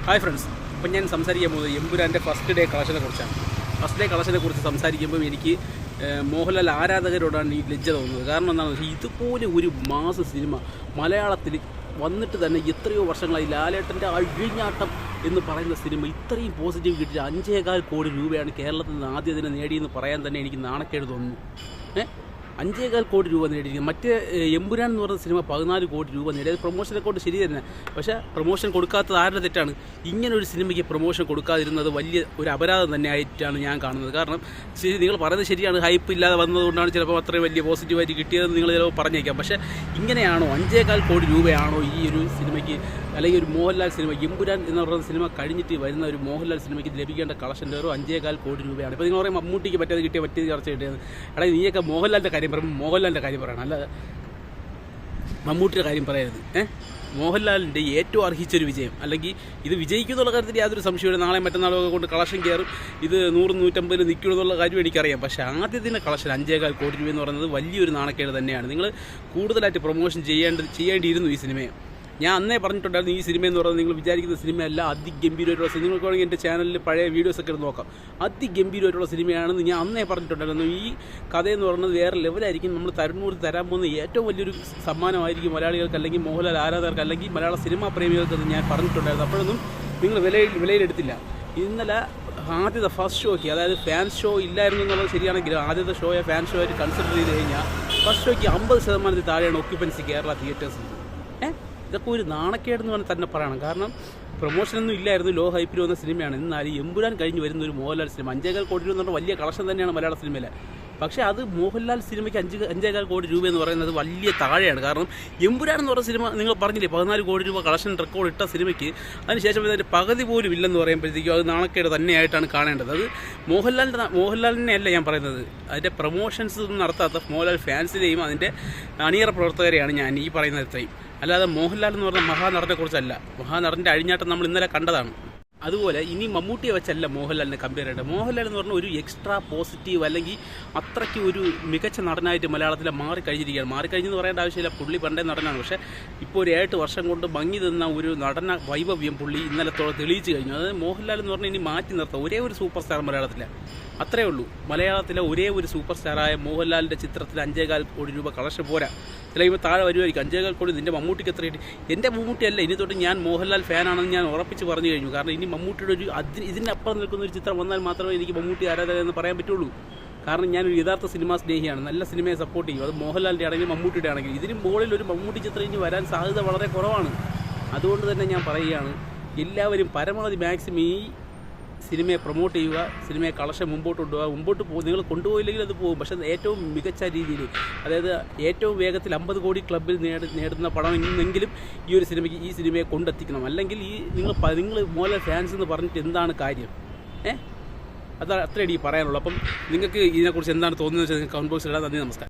Hi friends, അപ്പം ഞാൻ സംസാരിക്കാൻ പോകുന്നത് എമ്പുരാൻ്റെ ഫസ്റ്റ് ഡേ കളക്ഷനെക്കുറിച്ചാണ്. ഫസ്റ്റ് ഡേ കളക്ഷനെക്കുറിച്ച് സംസാരിക്കുമ്പോൾ എനിക്ക് മോഹൻലാൽ ആരാധകരോടാണ് ഈ ലജ്ജ തോന്നുന്നത്. കാരണം എന്താണെന്ന് വെച്ചാൽ ഇതുപോലെ ഒരു മാസ സിനിമ മലയാളത്തിൽ വന്നിട്ട് തന്നെ എത്രയോ വർഷങ്ങളായി. ലാലേട്ടൻ്റെ അഴിഞ്ഞാട്ടം എന്ന് പറയുന്ന സിനിമ ഇത്രയും പോസിറ്റീവ് കിട്ടിയ 5.25 കോടി രൂപയാണ് കേരളത്തിൽ നിന്ന് ആദ്യം ഇതിനെ നേടിയെന്ന് പറയാൻ തന്നെ എനിക്ക് നാണക്കേട് തോന്നുന്നു. 5.25 കോടി രൂപ നേടിയിരിക്കുന്നത്. മറ്റേ എമ്പുരാൻ എന്ന് പറയുന്ന സിനിമ 14 കോടി രൂപ നേടി. അത് പ്രൊമോഷൻ അക്കൗണ്ട് ശരി തന്നെ, പക്ഷേ പ്രൊമോഷൻ കൊടുക്കാത്തത് ആരുടെ തെറ്റാണ്? ഇങ്ങനൊരു സിനിമയ്ക്ക് പ്രൊമോഷൻ കൊടുക്കാതിരുന്നത് വലിയ ഒരു അപരാധം തന്നെ ആയിട്ടാണ് ഞാൻ കാണുന്നത്. കാരണം നിങ്ങൾ പറയുന്നത് ശരിയാണ്, ഹൈപ്പ് ഇല്ലാതെ വന്നതുകൊണ്ടാണ് ചിലപ്പോൾ അത്രയും വലിയ പോസിറ്റീവായിട്ട് കിട്ടിയതെന്ന് നിങ്ങൾ ചിലപ്പോൾ പറഞ്ഞേക്കാം. പക്ഷേ ഇങ്ങനെയാണോ 5.25 കോടി രൂപയാണോ ഈ ഒരു സിനിമയ്ക്ക്, അല്ലെങ്കിൽ ഒരു മോഹൻലാൽ സിനിമ എമ്പുരാൻ എന്ന് പറയുന്ന സിനിമ കഴിഞ്ഞിട്ട് വരുന്ന ഒരു മോഹൻലാൽ സിനിമയ്ക്ക് ലഭിക്കേണ്ട കളക്ഷൻ വെറും 5.25 കോടി രൂപയാണ്? ഇപ്പോൾ നിങ്ങൾ പറയും മമ്മൂട്ടിക്ക് പറ്റിയത് കിട്ടിയ ചർച്ച കിട്ടിയത്. എടാ, നീയൊക്കെ മോഹൻലാലിൻ്റെ കാര്യം പറയുമ്പോൾ മോഹൻലാലിൻ്റെ കാര്യം പറയണം, അല്ലാതെ മമ്മൂട്ടിയുടെ കാര്യം പറയരുത്. മോഹൻലാലിൻ്റെ ഏറ്റവും അർഹിച്ചൊരു വിജയം, അല്ലെങ്കിൽ ഇത് വിജയിക്കുന്നുള്ള കാര്യത്തിൽ യാതൊരു സംശയമില്ല. നാളെ മറ്റന്നാളൊക്കെ കൊണ്ട് കളക്ഷൻ കയറും, ഇത് 100-150 നിൽക്കുമെന്നുള്ള കാര്യം എനിക്കറിയാം. പക്ഷേ ആദ്യത്തിൻ്റെ കളക്ഷൻ 5.25 കോടി രൂപ എന്ന് പറയുന്നത് വലിയൊരു നാണക്കേട് തന്നെയാണ്. നിങ്ങൾ കൂടുതലായിട്ട് പ്രൊമോഷൻ ചെയ്യേണ്ടിയിരുന്നു ഈ സിനിമയെ. ഞാൻ അന്നേ പറഞ്ഞിട്ടുണ്ടായിരുന്നു, ഈ സിനിമ എന്ന് പറയുന്നത് നിങ്ങൾ വിചാരിക്കുന്ന സിനിമയല്ല, അതിഗംഭീരമായിട്ടുള്ള സിനിമ. നിങ്ങൾക്ക് വേണമെങ്കിൽ എൻ്റെ ചാനലിൽ പഴയ വീഡിയോസൊക്കെ നോക്കാം. അതിഗംഭീരമായിട്ടുള്ള സിനിമയാണെന്ന് ഞാൻ അന്നേ പറഞ്ഞിട്ടുണ്ടായിരുന്നു. ഈ കഥയെന്ന് പറയുന്നത് വേറെ ലെവലായിരിക്കും. നമ്മൾ തരുൺമൂർത്തി തരാൻ പോകുന്ന ഏറ്റവും വലിയൊരു സമ്മാനമായിരിക്കും മലയാളികൾക്ക്, അല്ലെങ്കിൽ മോഹൻലാൽ ആരാധകർക്ക്, അല്ലെങ്കിൽ മലയാള സിനിമാ പ്രേമികൾക്കെന്ന് ഞാൻ പറഞ്ഞിട്ടുണ്ടായിരുന്നു. അപ്പോഴൊന്നും നിങ്ങൾ വിലയിലെടുത്തില്ല. ഇന്നലെ ആദ്യത്തെ ഫസ്റ്റ് ഷോയ്ക്ക്, അതായത് ഫാൻസ് ഷോ ഇല്ലായിരുന്നു എന്നുള്ളത് ശരിയാണെങ്കിലും ആദ്യത്തെ ഷോയെ ഫാൻസ് ഷോ ആയിട്ട് കൺസിഡർ ചെയ്ത് കഴിഞ്ഞാൽ ഫസ്റ്റ് ഷോയ്ക്ക് 50% താഴെയാണ് ഒക്യുപ്പൻസി കേരള തിയേറ്റേഴ്സിൽ. ഇതൊക്കെ ഒരു നാണക്കേടെന്ന് പറഞ്ഞാൽ തന്നെ പറയണം. കാരണം പ്രൊമോഷനൊന്നും ഇല്ലായിരുന്നു, ലോ ഹൈപ്പിൽ വന്ന സിനിമയാണ്. എന്നാലും എമ്പുരാൻ കഴിഞ്ഞ് വരുന്ന ഒരു മോഹൻലാൽ സിനിമ 5.25 കോടി രൂപ എന്ന് പറഞ്ഞാൽ വലിയ കളക്ഷൻ തന്നെയാണ് മലയാള സിനിമയിലെ. പക്ഷേ അത് മോഹൻലാൽ സിനിമയ്ക്ക് 5.25 കോടി രൂപ എന്ന് പറയുന്നത് വലിയ താഴെയാണ്. കാരണം എമ്പുരാൻ എന്ന് പറയുന്ന സിനിമ നിങ്ങൾ പറഞ്ഞില്ലേ, 14 കോടി രൂപ കളക്ഷൻ റെക്കോർഡ് ഇട്ട സിനിമയ്ക്ക് അതിനുശേഷം അതിൻ്റെ പകുതി പോലും ഇല്ലെന്ന് പറയുമ്പോഴത്തേക്കും അത് നാണക്കേട് തന്നെയായിട്ടാണ് കാണേണ്ടത്. അത് മോഹൻലാലിനെ അല്ല ഞാൻ പറയുന്നത്, അതിൻ്റെ പ്രൊമോഷൻസ് ഒന്നും നടത്താത്ത മോഹൻലാൽ ഫാൻസിനെയും അതിൻ്റെ അണിയറ പ്രവർത്തകരെയാണ് ഞാൻ ഈ പറയുന്നത് ഇത്രയും. അല്ലാതെ മോഹൻലാൽ എന്ന് പറഞ്ഞ മഹാനടനെക്കുറിച്ചല്ല. മഹാനടൻ്റെ അഴിഞ്ഞാട്ടം നമ്മൾ ഇന്നലെ കണ്ടതാണ്. അതുപോലെ ഇനി മമ്മൂട്ടിയെ വെച്ചല്ല മോഹൻലാലിനെ കമ്പയർ ചെയ്യേണ്ടത്. മോഹൻലാൽ എന്ന് പറഞ്ഞാൽ ഒരു എക്സ്ട്രാ പോസിറ്റീവ്, അല്ലെങ്കിൽ അത്രയ്ക്ക് ഒരു മികച്ച നടനായിട്ട് മലയാളത്തിൽ മാറിക്കഴിഞ്ഞെന്ന് പറയേണ്ട ആവശ്യമില്ല. പുള്ളി പണ്ടേ നടനാണ്. പക്ഷേ ഇപ്പോൾ ഒരു 8 വർഷം കൊണ്ട് ഭംഗി തന്ന ഒരു നടന വൈഭവ്യം പുള്ളി ഇന്നലത്തോടെ തെളിയിച്ചു കഴിഞ്ഞു. അതായത് മോഹൻലാൽ എന്ന് പറഞ്ഞാൽ ഇനി മാറ്റി നിർത്താം. ഒരേ ഒരു സൂപ്പർ സ്റ്റാർ മലയാളത്തിലെ, അത്രയേ ഉള്ളൂ. മലയാളത്തിലെ ഒരേ ഒരു സൂപ്പർ സ്റ്റാറായ മോഹൻലാലിൻ്റെ ചിത്രത്തിൽ 5.25 കോടി രൂപ കളക്ഷൻ പോരാ. ചിലപ്പോൾ താഴെ വരുമായിരിക്കും. 5.25 കോടി നിൻ്റെ മമ്മൂട്ടിക്ക് എത്ര കിട്ടി? എൻ്റെ മമ്മൂട്ടിയല്ല, ഇനി തൊട്ട് ഞാൻ മോഹൻലാൽ ഫാനാണെന്ന് ഞാൻ ഉറപ്പിച്ച് പറഞ്ഞു കഴിഞ്ഞു. കാരണം ഇനി മമ്മൂട്ടിയുടെ ഒരു ഇതിനപ്പുറം നിൽക്കുന്ന ഒരു ചിത്രം വന്നാൽ മാത്രമേ എനിക്ക് മമ്മൂട്ടി ആരാധകൻ എന്ന് പറയാൻ പറ്റുള്ളൂ. കാരണം ഞാനൊരു യഥാർത്ഥ സിനിമാ സ്നേഹിയാണ്, നല്ല സിനിമയെ സപ്പോർട്ട് ചെയ്യും. അത് മോഹൻലാലിൻ്റെ ആണെങ്കിലും മമ്മൂട്ടിയുടെ ആണെങ്കിലും. ഇതിന് മുകളിൽ ഒരു മമ്മൂട്ടി ചിത്രം ഇനി വരാൻ സാധ്യത വളരെ കുറവാണ്. അതുകൊണ്ട് തന്നെ ഞാൻ പറയുകയാണ്, എല്ലാവരും പരമാവധി മാക്സിമം ഈ സിനിമയെ പ്രൊമോട്ട് ചെയ്യുക, സിനിമയെ കളക്ഷൻ മുമ്പോട്ട് കൊണ്ടുപോകുക. നിങ്ങൾ കൊണ്ടുപോയില്ലെങ്കിൽ അത് പോകും. പക്ഷേ ഏറ്റവും മികച്ച രീതിയിൽ, അതായത് ഏറ്റവും വേഗത്തിൽ 50 കോടി ക്ലബ്ബിൽ നേടുന്ന പണം എന്നെങ്കിലും ഈ സിനിമയെ കൊണ്ടെത്തിക്കണം. അല്ലെങ്കിൽ നിങ്ങൾ മോഹൻലാൽ ഫാൻസ് എന്ന് പറഞ്ഞിട്ട് എന്താണ് കാര്യം? അത് അത്രയടി പറയാനുള്ളൂ. അപ്പം നിങ്ങൾക്ക് ഇതിനെക്കുറിച്ച് എന്താണ് തോന്നുന്നത് വെച്ചാൽ കമൻറ്റ് ബോക്സിൽ ഇടാം. നന്ദി, നമസ്കാരം.